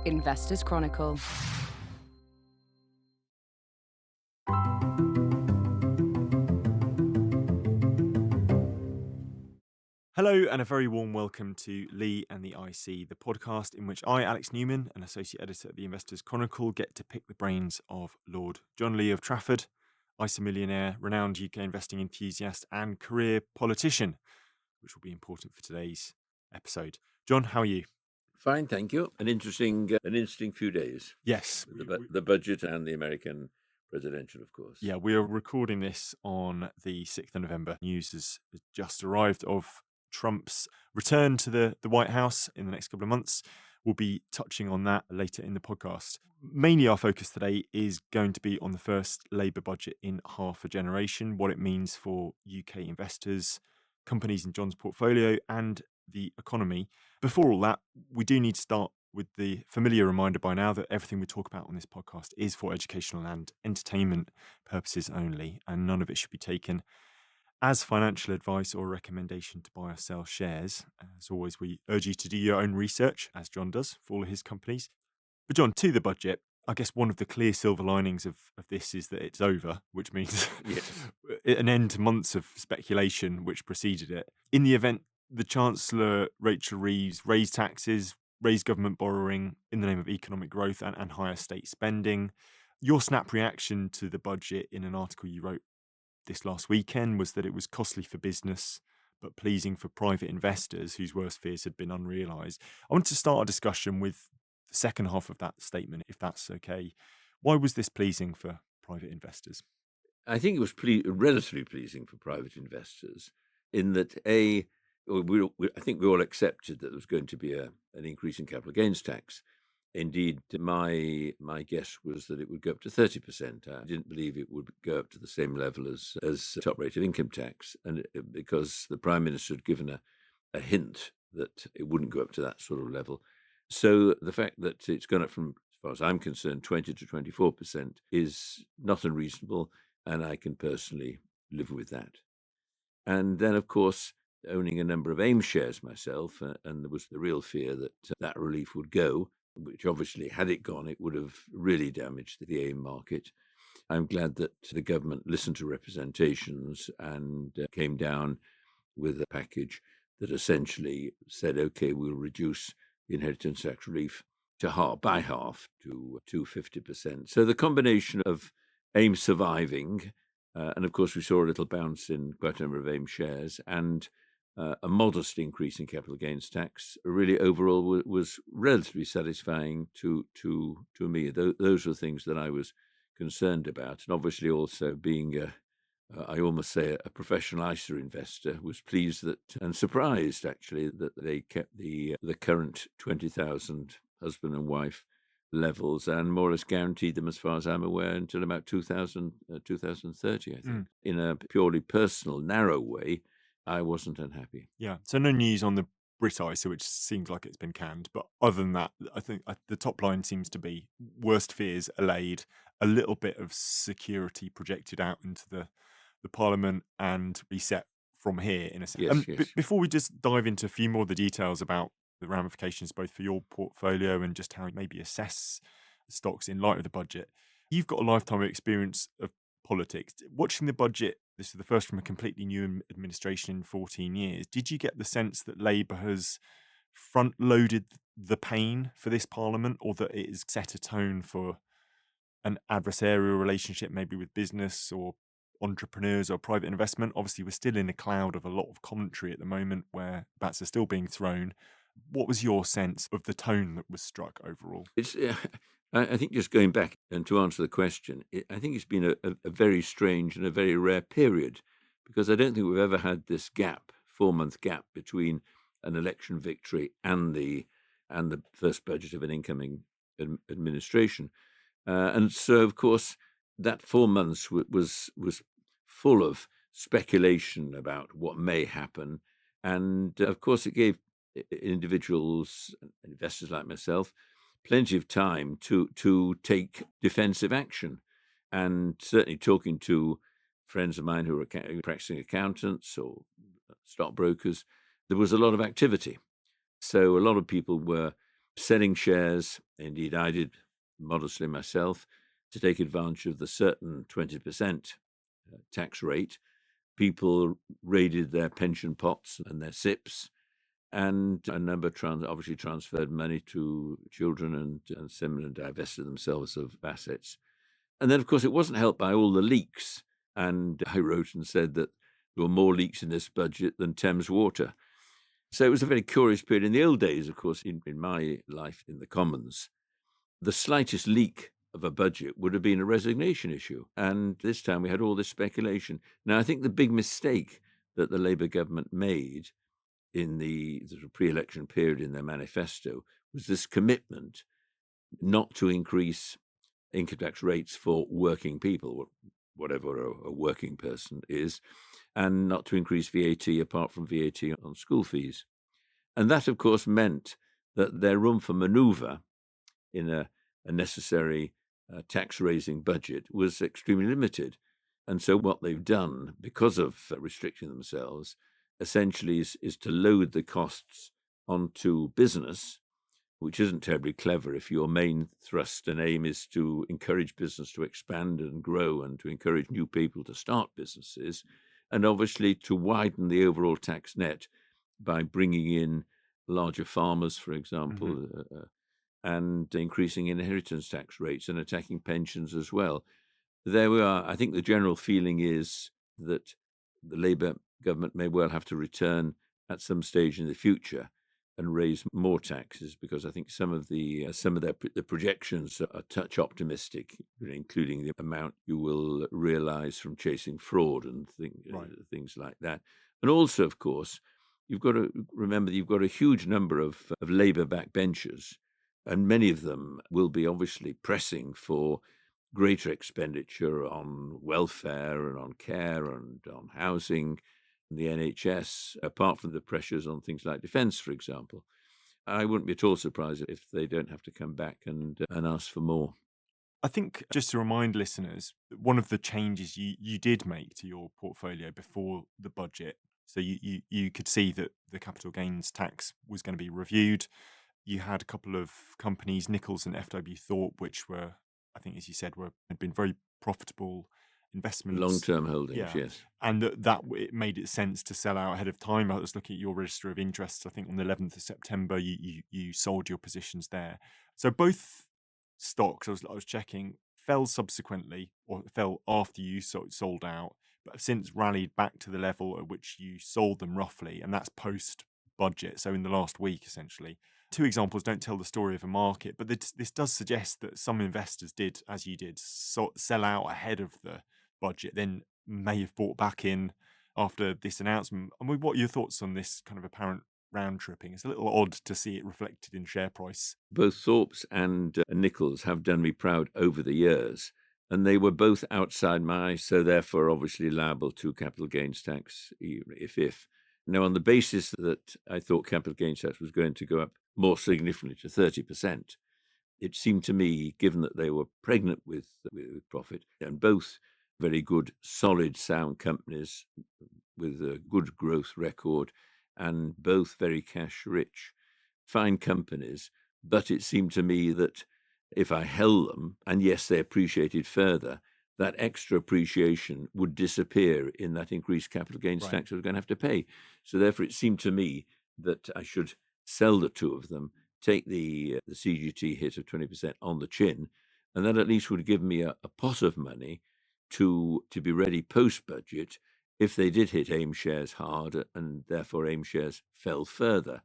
Investors Chronicle. Hello and a very warm welcome to Lee and the IC, the podcast in which I, Alex Newman, an associate editor at the Investors Chronicle, get to pick the brains of Lord John Lee of Trafford, ISA millionaire, renowned UK investing enthusiast and career politician, which will be important for today's episode. John, how are you? Fine, thank you. An interesting few days. Yes. The budget and the American presidential, of course. Yeah, we are recording this on the 6th of November. News has just arrived of Trump's return to the White House in the next couple of months. We'll be touching on that later in the podcast. Mainly our focus today is going to be on the first Labour budget in half a generation, what it means for UK investors, companies in John's portfolio and the economy. Before all that, we do need to start with the familiar reminder by now that everything we talk about on this podcast is for educational and entertainment purposes only, and none of it should be taken as financial advice or recommendation to buy or sell shares. As always, we urge you to do your own research, as John does for all of his companies. But John, to the budget, I guess one of the clear silver linings of this is that it's over, which means an end to months of speculation which preceded it. In the event the Chancellor, Rachel Reeves, raised taxes, raised government borrowing in the name of economic growth and higher state spending, your snap reaction to the budget in an article you wrote this last weekend was that it was costly for business but pleasing for private investors whose worst fears had been unrealised. I want to start a discussion with the second half of that statement, if that's okay. Why was this pleasing for private investors? I think it was relatively pleasing for private investors in that I think we all accepted that there was going to be an increase in capital gains tax. Indeed, my guess was that it would go up to 30%. I didn't believe it would go up to the same level as top rate of income tax, and because the Prime Minister had given a hint that it wouldn't go up to that sort of level. So the fact that it's gone up from, as far as I'm concerned, 20 to 24% is not unreasonable, and I can personally live with that. And then, of course, owning a number of AIM shares myself, and there was the real fear that that relief would go, which obviously, had it gone, it would have really damaged the AIM market. I'm glad that the government listened to representations and came down with a package that essentially said, OK, we'll reduce the inheritance tax relief by half to 50%. So the combination of AIM surviving, and of course we saw a little bounce in quite a number of AIM shares, and a modest increase in capital gains tax, really overall was relatively satisfying to me. Those were things that I was concerned about, and obviously also being I almost say a professional ISA investor, was pleased that and surprised actually that they kept the current 20,000 husband and wife levels and more or less guaranteed them, as far as I'm aware, until about 2030, I think. In a purely personal, narrow way, I wasn't unhappy. Yeah, so no news on the Brit ISA, which seems like it's been canned. But other than that, I think the top line seems to be worst fears allayed, a little bit of security projected out into the Parliament and reset from here, in a sense. Yes. Before we just dive into a few more of the details about the ramifications, both for your portfolio and just how you maybe assess stocks in light of the budget, you've got a lifetime of experience of politics. Watching the budget, this is the first from a completely new administration in 14 years. Did you get the sense that Labour has front-loaded the pain for this Parliament, or that it has set a tone for an adversarial relationship maybe with business or entrepreneurs or private investment? Obviously, we're still in a cloud of a lot of commentary at the moment where bats are still being thrown. What was your sense of the tone that was struck overall? I think just going back and to answer the question, I think it's been a very strange and a very rare period, because I don't think we've ever had this 4-month gap between an election victory and the first budget of an incoming administration. And so, of course, that 4 months was full of speculation about what may happen. And, of course, it gave individuals, investors like myself, plenty of time to take defensive action. And certainly talking to friends of mine who are practicing accountants or stockbrokers, there was a lot of activity. So a lot of people were selling shares. Indeed, I did modestly myself to take advantage of the certain 20% tax rate. People raided their pension pots and their SIPs, and a number obviously transferred money to children and similar divested themselves of assets. And then, of course, it wasn't helped by all the leaks. And I wrote and said that there were more leaks in this budget than Thames Water. So it was a very curious period. In the old days, of course, in my life in the Commons, the slightest leak of a budget would have been a resignation issue. And this time we had all this speculation. Now, I think the big mistake that the Labour government made in the sort of pre-election period in their manifesto was this commitment not to increase income tax rates for working people, whatever a working person is, and not to increase VAT apart from VAT on school fees. And that, of course, meant that their room for manoeuvre in a necessary tax-raising budget was extremely limited. And so what they've done, because of restricting themselves, essentially is to load the costs onto business, which isn't terribly clever if your main thrust and aim is to encourage business to expand and grow and to encourage new people to start businesses, and obviously to widen the overall tax net by bringing in larger farmers, for example, and increasing inheritance tax rates and attacking pensions as well. There we are. I think the general feeling is that the Labour government may well have to return at some stage in the future and raise more taxes, because I think some of their projections are a touch optimistic, including the amount you will realise from chasing fraud and things like that. And also, of course, you've got to remember that you've got a huge number of Labour backbenchers, and many of them will be obviously pressing for greater expenditure on welfare and on care and on housing and the NHS, apart from the pressures on things like defence, for example. I wouldn't be at all surprised if they don't have to come back and ask for more. I think just to remind listeners, one of the changes you did make to your portfolio before the budget, so you could see that the capital gains tax was going to be reviewed. You had a couple of companies, Nichols and FW Thorpe, which were, I think, as you said, had been very profitable investments. Long-term holdings, Yeah, yes. and that it made it sense to sell out ahead of time. I was looking at your register of interests. I think on the 11th of September, you sold your positions there. So both stocks, I was checking, fell subsequently, or fell after you sold out, but have since rallied back to the level at which you sold them roughly, and that's post budget. So in the last week, essentially. Two examples don't tell the story of a market, but this does suggest that some investors did, as you did, sell out ahead of the budget, then may have bought back in after this announcement. I mean, what are your thoughts on this kind of apparent round tripping? It's a little odd to see it reflected in share price. Both Thorpe's and Nichols have done me proud over the years, and they were both outside my, so therefore obviously liable to capital gains tax if. Now, on the basis that I thought capital gains tax was going to go up more significantly to 30%, it seemed to me, given that they were pregnant with profit, and both very good, solid, sound companies with a good growth record, and both very cash rich, fine companies. But it seemed to me that if I held them, and yes, they appreciated further, that extra appreciation would disappear in that increased capital gains Right. tax I was going to have to pay. So therefore, it seemed to me that I should sell the two of them, take the CGT hit of 20% on the chin, and that at least would give me a pot of money to be ready post-budget if they did hit AIM shares hard and therefore AIM shares fell further,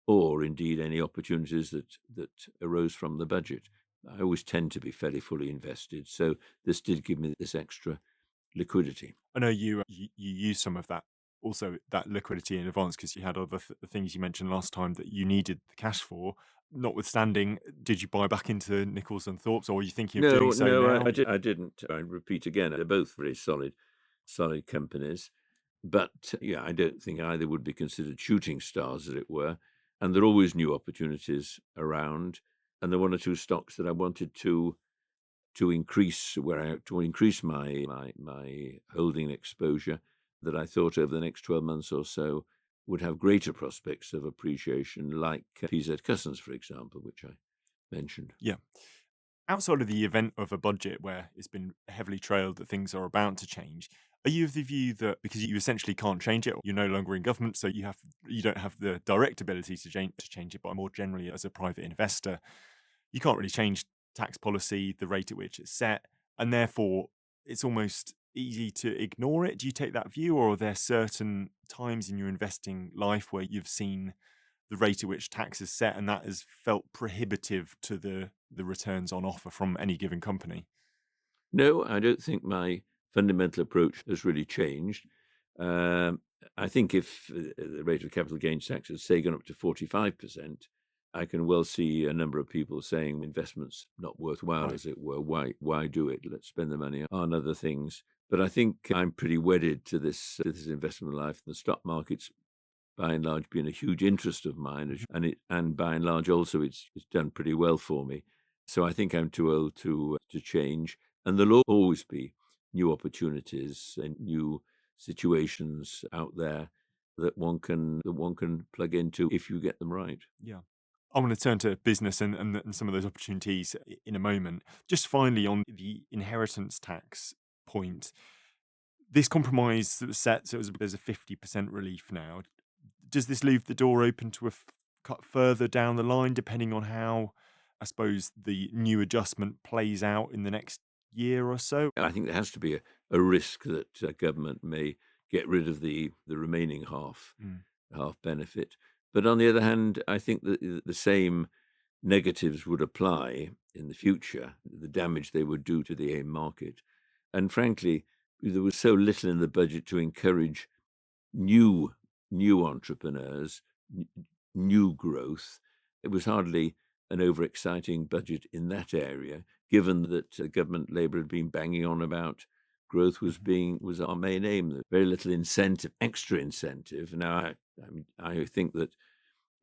or indeed any opportunities that arose from the budget. I always tend to be fairly fully invested, so this did give me this extra liquidity. I know you used some of that, also that liquidity in advance, because you had other things you mentioned last time that you needed the cash for. Notwithstanding, did you buy back into Nichols and Thorpe's, or are you thinking of doing so now? I didn't. I repeat again, they're both very solid companies, but yeah, I don't think either would be considered shooting stars, as it were. And there are always new opportunities around, and there were one or two stocks that I wanted to increase my holding exposure, that I thought over the next 12 months or so would have greater prospects of appreciation, like PZ Cussons, for example, which I mentioned. Yeah. Outside of the event of a budget where it's been heavily trailed that things are about to change, are you of the view that because you essentially can't change it, you're no longer in government, so you don't have the direct ability to change it, but more generally as a private investor, you can't really change tax policy, the rate at which it's set, and therefore it's almost easy to ignore it? Do you take that view, or are there certain times in your investing life where you've seen the rate at which tax is set and that has felt prohibitive to the returns on offer from any given company? No, I don't think my fundamental approach has really changed. Um, I think if the rate of capital gains tax has, say, gone up to 45%, I can well see a number of people saying investment's not worthwhile, Right. as it were. Why do it? Let's spend the money on other things. But I think I'm pretty wedded to this investment life. The stock market's by and large been a huge interest of mine, Mhm. and by and large also it's done pretty well for me. So I think I'm too old to change, and there'll always be new opportunities and new situations out there that one can plug into if you get them right. Yeah. I want to turn to business and some of those opportunities in a moment. Just finally, on the inheritance tax point, this compromise that was set, so there's a 50% relief now. Does this leave the door open to a cut further down the line, depending on how, I suppose, the new adjustment plays out in the next year or so? I think there has to be a risk that government may get rid of the remaining Mm. half benefit. But on the other hand, I think that the same negatives would apply in the future, the damage they would do to the AIM market. And frankly, there was so little in the budget to encourage new new entrepreneurs, n- new growth. It was hardly an overexciting budget in that area, given that government Labour had been banging on about growth Mhm. was our main aim. Very little incentive, extra incentive. Now, I think that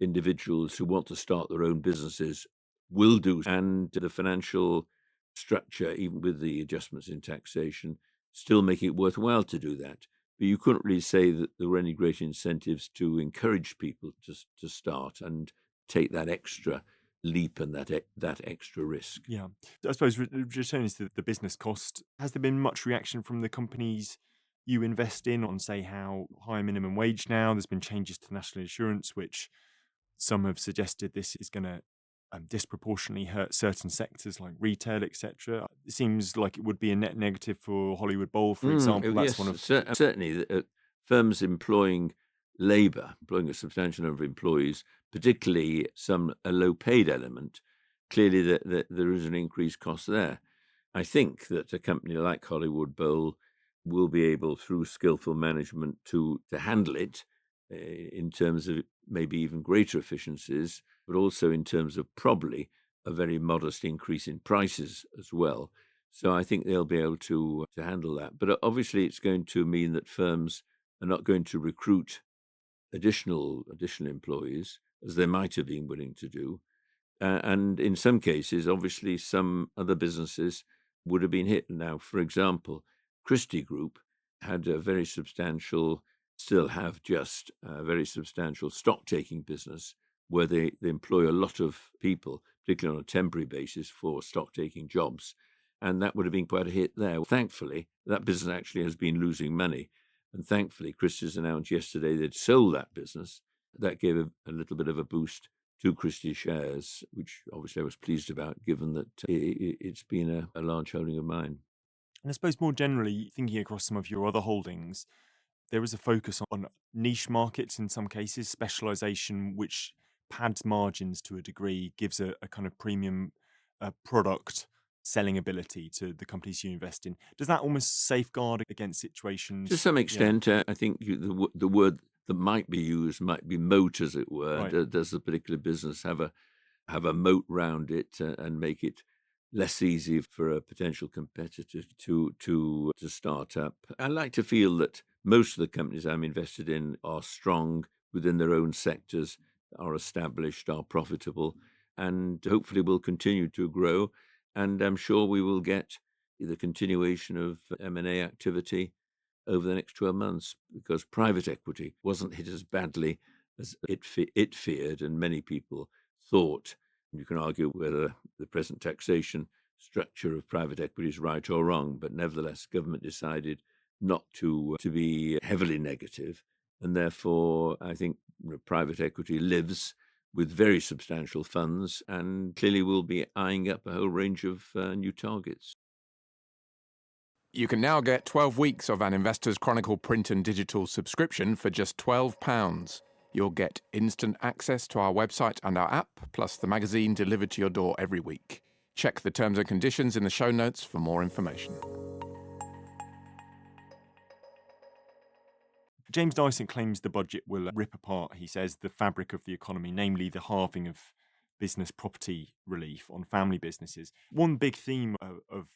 individuals who want to start their own businesses will do, and the financial structure, even with the adjustments in taxation, still make it worthwhile to do that. But you couldn't really say that there were any great incentives to encourage people to start and take that extra leap and that extra risk. Yeah. I suppose returning to the business cost, has there been much reaction from the companies you invest in on, say, how high minimum wage now? There's been changes to national insurance, which some have suggested this is going to disproportionately hurt certain sectors like retail, etc. It seems like it would be a net negative for Hollywood Bowl, for Oh, example. That's one yes, of certainly. Firms employing labour, employing a substantial number of employees, particularly a low-paid element, clearly that there is an increased cost there. I think that a company like Hollywood Bowl will be able, through skillful management, to handle it in terms of maybe even greater efficiencies, but also in terms of probably a very modest increase in prices as well. So I think they'll be able to handle that. But obviously, it's going to mean that firms are not going to recruit additional employees as they might have been willing to do. And in some cases, obviously, some other businesses would have been hit. Now, for example, Christie Group had a very substantial, still have just a very substantial stock taking business where they employ a lot of people, particularly on a temporary basis for stock taking jobs. And that would have been quite a hit there. Thankfully, that business actually has been losing money. And thankfully, Christie's announced yesterday they'd sold that business. That gave a little bit of a boost to Christie shares, which obviously I was pleased about, given that it's been a large holding of mine. And I suppose more generally, thinking across some of your other holdings, there is a focus on niche markets in some cases, specialization, which pads margins to a degree, gives a kind of premium product selling ability to the companies you invest in. Does that almost safeguard against To situations? some Yeah, extent, I think the word that might be used might be moat, as it were. right. Does the particular business have a moat round it and make it less easy for a potential competitor to start up? I like to feel that most of the companies I'm invested in are strong within their own sectors, are established, are profitable, and hopefully will continue to grow. And I'm sure we will get the continuation of M&A activity over the next 12 months because private equity wasn't hit as badly as it feared, and many people thought. You can argue whether the present taxation structure of private equity is right or wrong, but nevertheless, government decided not to be heavily negative, and therefore, I think private equity lives with very substantial funds and clearly will be eyeing up a whole range of new targets. You can now get 12 weeks of an Investor's Chronicle print and digital subscription for just £12. You'll get instant access to our website and our app, plus the magazine delivered to your door every week. Check the terms and conditions in the show notes for more information. James Dyson claims the budget will rip apart, he says, the fabric of the economy, namely the halving of business property relief on family businesses. One big theme of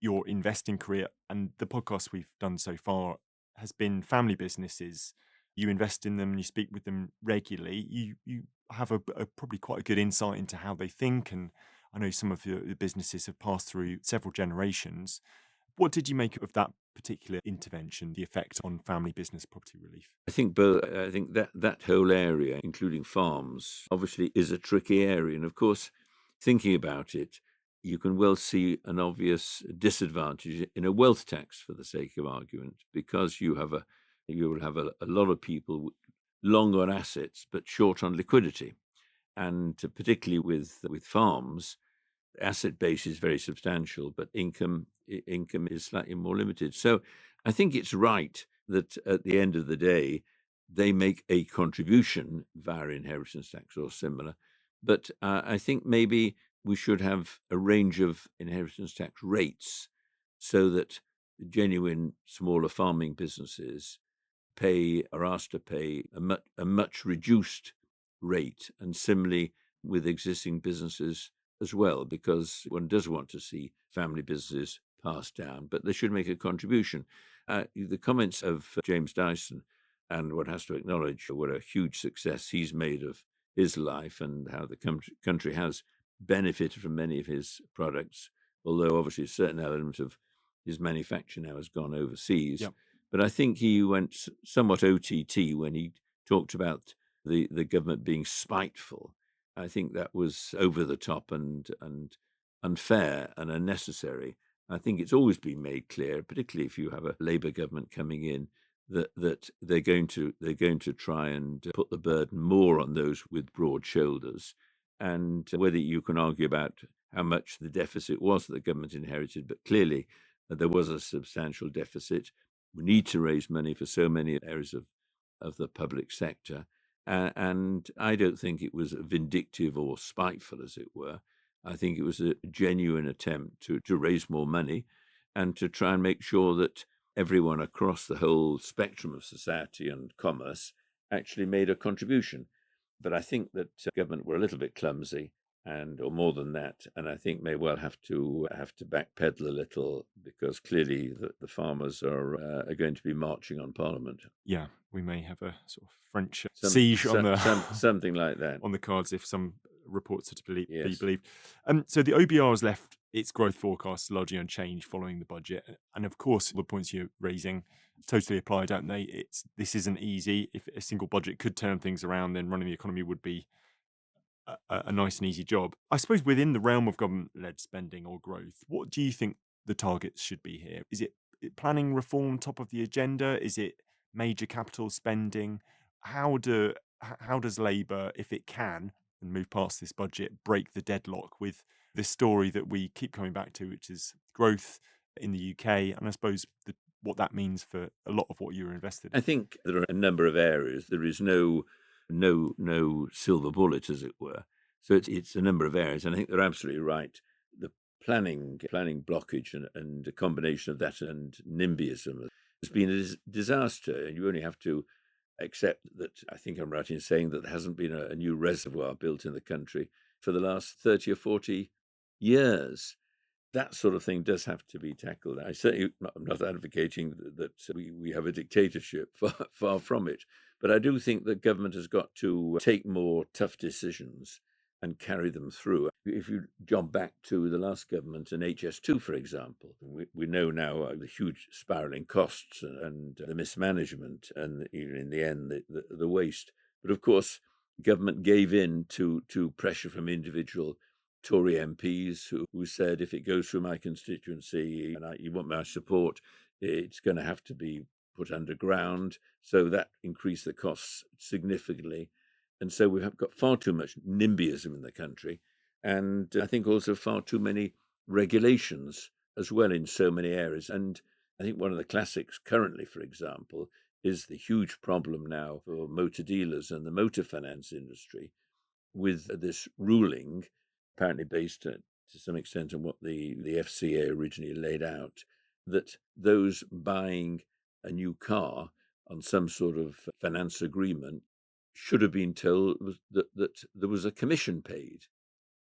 your investing career and the podcasts we've done so far has been family businesses. You invest in them and you speak with them regularly. You have a probably quite a good insight into how they think, and I know some of your businesses have passed through several generations. What did you make of that particular intervention, the effect on family business property relief? I think that whole area, including farms, obviously is a tricky area. And of course, thinking about it, you can well see an obvious disadvantage in a wealth tax, for the sake of argument, because you will have a lot of people long on assets but short on liquidity, and particularly with farms, asset base is very substantial, but income is slightly more limited. So I think it's right that at the end of the day, they make a contribution via inheritance tax or similar. But I think maybe we should have a range of inheritance tax rates so that genuine smaller farming businesses are asked to pay a much reduced rate, and similarly with existing businesses as well, because one does want to see family businesses passed down, but they should make a contribution. The comments of James Dyson, and one has to acknowledge what a huge success he's made of his life and how the country has benefited from many of his products, although obviously a certain element of his manufacture now has gone overseas. Yep. But I think he went somewhat OTT when he talked about the government being spiteful. I think that was over the top and unfair and unnecessary. I think it's always been made clear, particularly if you have a Labour government coming in, that they're going to try and put the burden more on those with broad shoulders. And whether you can argue about how much the deficit was that the government inherited, but clearly there was a substantial deficit. We need to raise money for so many areas of the public sector. And I don't think it was vindictive or spiteful, as it were. I think it was a genuine attempt to raise more money and to try and make sure that everyone across the whole spectrum of society and commerce actually made a contribution. But I think that government were a little bit clumsy, or more than that, and I think may well have to backpedal a little, because clearly the farmers are going to be marching on Parliament. Yeah, we may have a sort of French siege on the something like that on the cards if some reports are to be Yes. believed. So the OBR has left its growth forecasts largely unchanged following the budget, and of course the points you're raising totally apply, don't they? This isn't easy. If a single budget could turn things around, then running the economy would be a nice and easy job. I suppose within the realm of government-led spending or growth, what do you think the targets should be here? Is it planning reform top of the agenda? Is it major capital spending? How does Labour, if it can, and move past this budget, break the deadlock with this story that we keep coming back to, which is growth in the UK, and I suppose what that means for a lot of what you're invested in? I think there are a number of areas. There is no silver bullet, as it were. So it's a number of areas, and I think they're absolutely right. The planning blockage and a combination of that and NIMBYism has been a disaster, and you only have to accept that. I think I'm right in saying that there hasn't been a new reservoir built in the country for the last 30 or 40 years. That sort of thing does have to be tackled. I'm not advocating that we have a dictatorship, far from it. But I do think that government has got to take more tough decisions and carry them through. If you jump back to the last government and HS2, for example, we know now the huge spiralling costs and the mismanagement and even in the end the waste. But of course, government gave in to pressure from individual Tory MPs who said, if it goes through my constituency and you want my support, it's going to have to be put underground. So that increased the costs significantly. And so we have got far too much NIMBYism in the country. And I think also far too many regulations as well in so many areas. And I think one of the classics currently, for example, is the huge problem now for motor dealers and the motor finance industry with this ruling, apparently based to some extent on what the FCA originally laid out, that those buying a new car on some sort of finance agreement should have been told that there was a commission paid.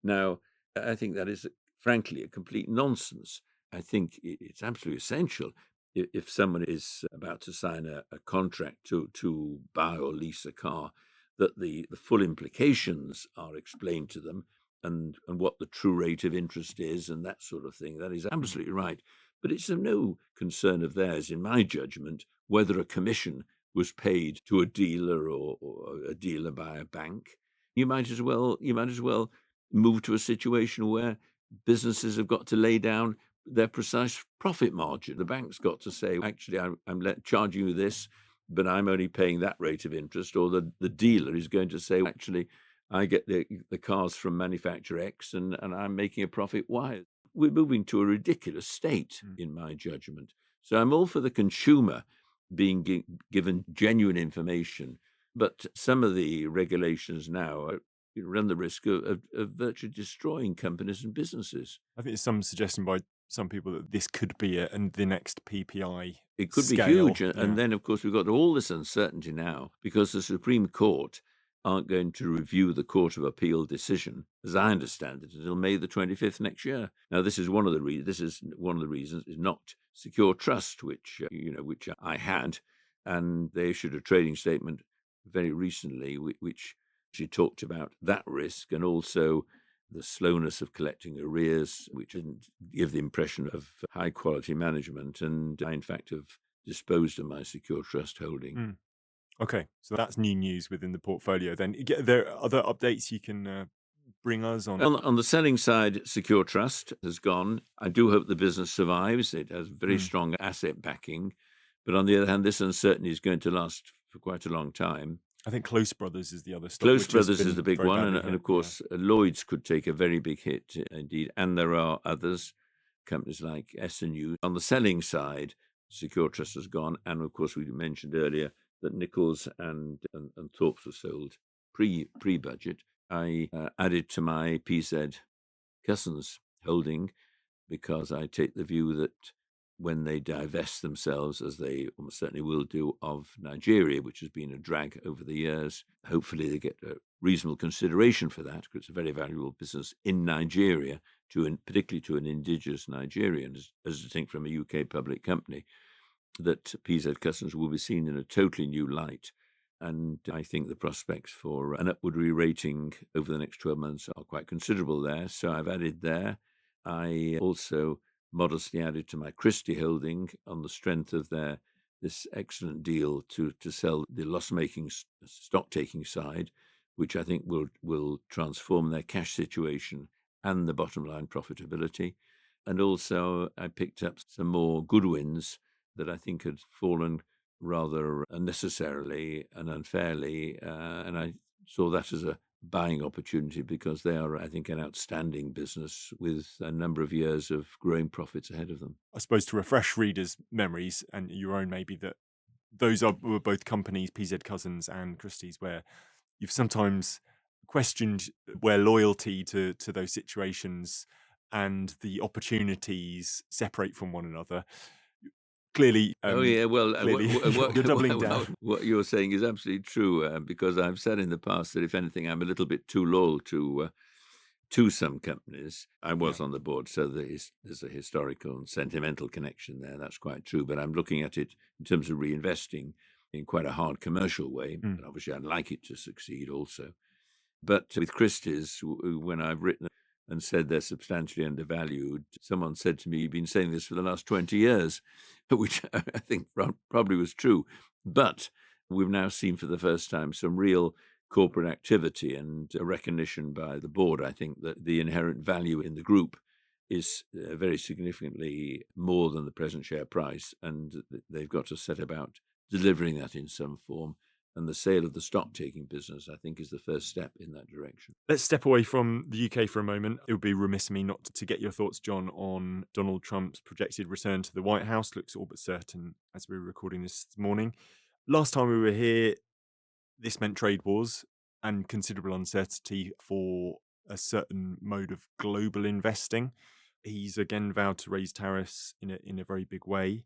Now, I think that is, frankly, a complete nonsense. I think it's absolutely essential if someone is about to sign a contract to buy or lease a car, that the full implications are explained to them and what the true rate of interest is and that sort of thing. That is absolutely right. But it's of no concern of theirs, in my judgment, whether a commission was paid to a dealer or a dealer by a bank. You might as well move to a situation where businesses have got to lay down their precise profit margin. The bank's got to say, actually, I'm charging you this, but I'm only paying that rate of interest. Or the dealer is going to say, actually, I get the cars from manufacturer X and I'm making a profit Y. We're moving to a ridiculous state, in my judgment. So I'm all for the consumer being given genuine information. But some of the regulations now run the risk of virtually destroying companies and businesses. I think there's some suggestion by some people that this could be the next PPI. It could scale. be huge. And then, of course, we've got all this uncertainty now because the Supreme Court aren't going to review the Court of Appeal decision, as I understand it, until May the 25th next year. Now, this is one of the reasons is not secure trust, which I had, and they issued a trading statement very recently, which she talked about that risk and also the slowness of collecting arrears, which didn't give the impression of high quality management. And I, in fact, have disposed of my secure trust holding. Okay, so that's new news within the portfolio. Then, are there other updates you can bring us on? On the selling side, Secure Trust has gone. I do hope the business survives. It has very strong asset backing. But on the other hand, this uncertainty is going to last for quite a long time. I think Close Brothers is the other stock. Close Brothers is the big one. And of course, Lloyd's could take a very big hit indeed. And there are others, companies like S&U. On the selling side, Secure Trust has gone. And of course, we mentioned earlier that Nichols and Thorpe were sold pre-budget. I added to my PZ Cousins holding because I take the view that when they divest themselves, as they almost certainly will do, of Nigeria, which has been a drag over the years, hopefully they get a reasonable consideration for that, because it's a very valuable business in Nigeria, particularly to an indigenous Nigerian, as I think from a UK public company, that PZ Customs will be seen in a totally new light. And I think the prospects for an upward re-rating over the next 12 months are quite considerable there. So I've added there. I also modestly added to my Christie holding on the strength of this excellent deal to sell the loss-making stock-taking side, which I think will transform their cash situation and the bottom line profitability. And also I picked up some more good wins that I think had fallen rather unnecessarily and unfairly, and I saw that as a buying opportunity because they are, I think, an outstanding business with a number of years of growing profits ahead of them. I suppose to refresh readers' memories and your own, maybe, that were both companies, PZ Cousins and Christie's, where you've sometimes questioned where loyalty to those situations and the opportunities separate from one another. Clearly, you're doubling down. What you're saying is absolutely true, because I've said in the past that if anything, I'm a little bit too loyal to some companies. I was on the board, so there's a historical and sentimental connection there. That's quite true. But I'm looking at it in terms of reinvesting in quite a hard commercial way. But obviously, I'd like it to succeed also. But with Christie's, when I've written and said they're substantially undervalued, someone said to me, "You've been saying this for the last 20 years," which I think probably was true. But we've now seen for the first time some real corporate activity and a recognition by the board, I think, that the inherent value in the group is very significantly more than the present share price, and they've got to set about delivering that in some form. And the sale of the stock-taking business, I think, is the first step in that direction. Let's step away from the UK for a moment. It would be remiss of me not to get your thoughts, John, on Donald Trump's projected return to the White House. Looks all but certain as we were recording this morning. Last time we were here, this meant trade wars and considerable uncertainty for a certain mode of global investing. He's again vowed to raise tariffs in a very big way.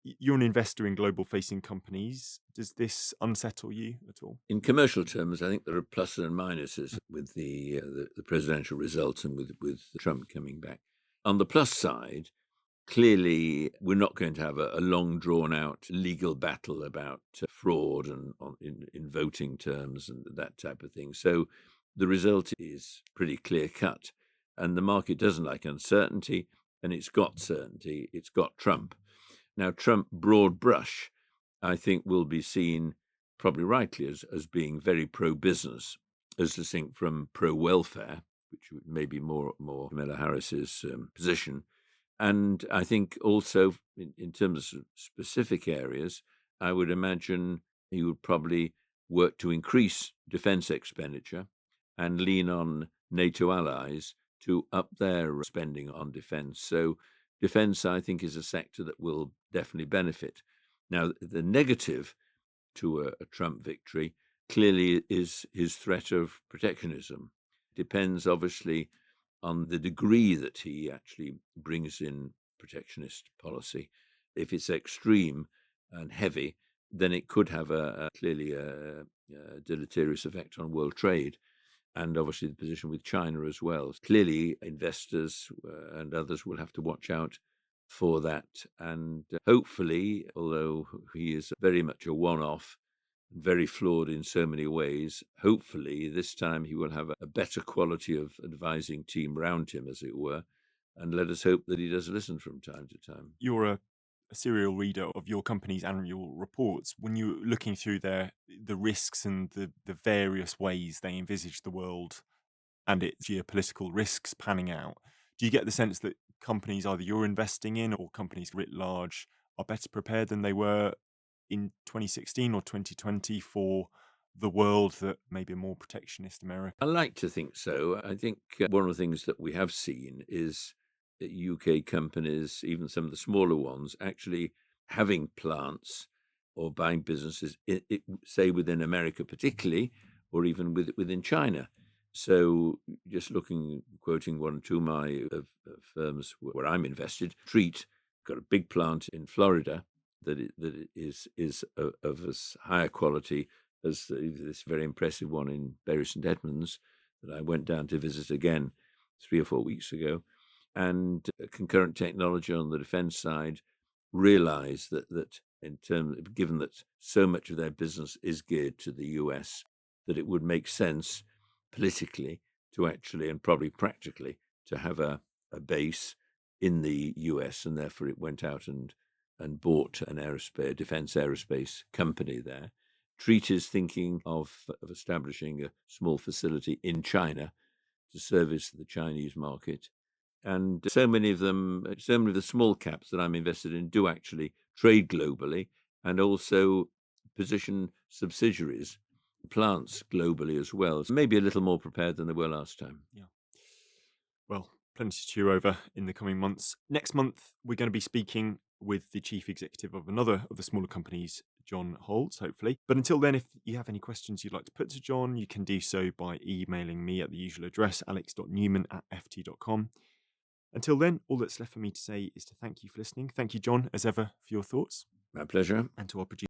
You're an investor in global-facing companies. Does this unsettle you at all? In commercial terms, I think there are pluses and minuses with the presidential results and with Trump coming back. On the plus side, clearly, we're not going to have a long, drawn-out legal battle about fraud and in voting terms and that type of thing. So the result is pretty clear-cut. And the market doesn't like uncertainty, and it's got certainty. It's got Trump. Now, Trump, broad brush, I think will be seen, probably rightly, as being very pro-business, as distinct from pro-welfare, which may be more Kamala Harris's position. And I think also, in terms of specific areas, I would imagine he would probably work to increase defense expenditure and lean on NATO allies to up their spending on defense. So defense, I think, is a sector that will definitely benefit. Now, the negative to a Trump victory clearly is his threat of protectionism. Depends, obviously, on the degree that he actually brings in protectionist policy. If it's extreme and heavy, then it could have clearly a deleterious effect on world trade, and obviously the position with China as well. Clearly, investors and others will have to watch out for that. And hopefully, although he is very much a one-off, very flawed in so many ways, hopefully this time he will have a better quality of advising team around him, as it were. And let us hope that he does listen from time to time. You're a serial reader of your company's annual reports. When you're looking through the risks and the various ways they envisage the world and its geopolitical risks panning out, do you get the sense that companies either you're investing in or companies writ large are better prepared than they were in 2016 or 2020 for the world that maybe a more protectionist America? I like to think so. I think one of the things that we have seen is that UK companies, even some of the smaller ones, actually having plants or buying businesses, say within America particularly, or even within China. So just quoting one or two of my firms where I'm invested, Treat got a big plant in Florida that is of as higher quality as this very impressive one in Bury St Edmunds that I went down to visit again 3 or 4 weeks ago. And Concurrent Technology on the defense side realized that given that so much of their business is geared to the US, that it would make sense politically to actually, and probably practically, to have a base in the US, and therefore it went out and bought an defense aerospace company there. Treat is thinking of establishing a small facility in China to service the Chinese market. And so many of the small caps that I'm invested in do actually trade globally and also position subsidiaries, plants globally as well. So maybe a little more prepared than they were last time. Yeah. Well, plenty to chew over in the coming months. Next month, we're going to be speaking with the chief executive of another of the smaller companies, John Holtz, hopefully. But until then, if you have any questions you'd like to put to John, you can do so by emailing me at the usual address, alex.newman@ft.com. Until then, all that's left for me to say is to thank you for listening. Thank you, John, as ever, for your thoughts. My pleasure. And to our producer.